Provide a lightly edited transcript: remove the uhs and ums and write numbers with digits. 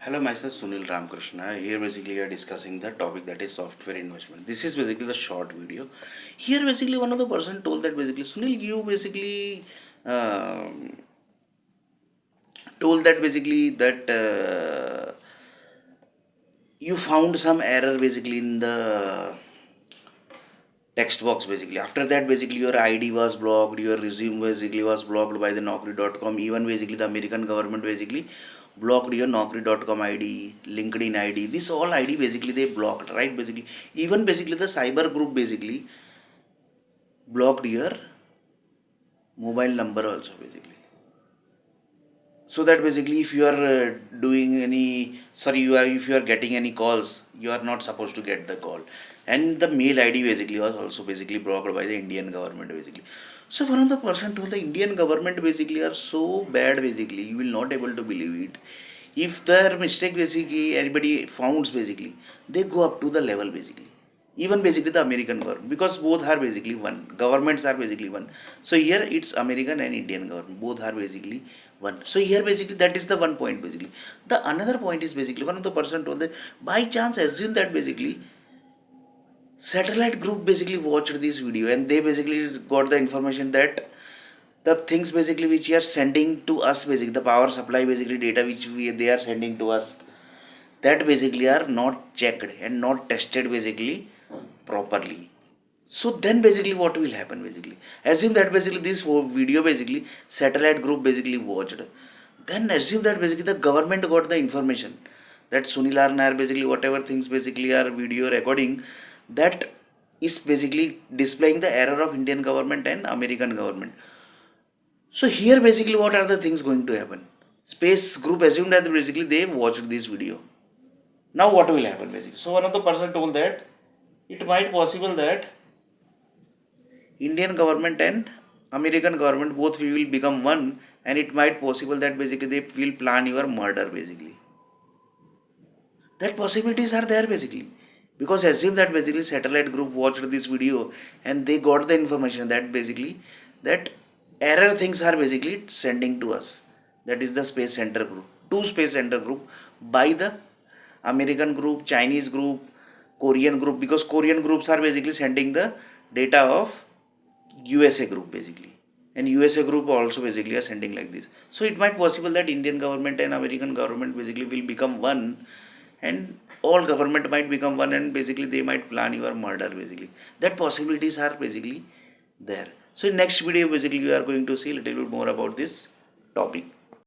Hello, myself Sunil Ramkrishna. Here basically we are discussing the topic that is software investment. This is basically the short video. Here basically one of the person told that basically Sunil, you basically um, told that basically that you found some error basically in the text box basically. After that basically your ID was blocked, your resume basically was blocked by the Naukri.com. Even basically the American government basically blocked your Naukri.com ID, LinkedIn ID. This all ID basically they blocked, right? Basically, even basically the cyber group basically blocked your mobile number also basically. So that basically if you are doing any sorry you are if you are getting any calls, you are not supposed to get the call. And the mail ID basically was also basically blocked by the Indian government basically. So one of the person told the Indian government basically are so bad basically, you will not able to believe it. If their mistake basically anybody founds basically, they go up to the level basically. Even basically the American government, because both are basically one. Governments are basically one. So here it's American and Indian government. Both are basically one. So here basically that is the one point basically. The another point is basically one of the person told that by chance assume that basically satellite group basically watched this video and they basically got the information that the things basically which you are sending to us basically the power supply basically data which they are sending to us, that basically are not checked and not tested basically properly. So then basically what will happen basically? Assume that basically this video basically satellite group basically watched. Then assume that basically the government got the information that Sunil or NAIR basically whatever things basically are video recording, that is basically displaying the error of Indian government and American government. So here basically what are the things going to happen? Space group assumed that basically they watched this video. Now what will happen basically? So one of the person told that it might possible that Indian government and American government both will become one, and it might possible that basically they will plan your murder basically. That possibilities are there basically. Because assume that basically satellite group watched this video and they got the information that basically that error things are basically sending to us. That is the space center group. Two space center group by the American group, Chinese group, Korean group, because Korean groups are basically sending the data of USA group basically. And USA group also basically are sending like this. So it might possible that Indian government and American government basically will become one, and all government might become one, and basically they might plan your murder basically. That possibilities are basically there. So in next video basically you are going to see a little bit more about this topic.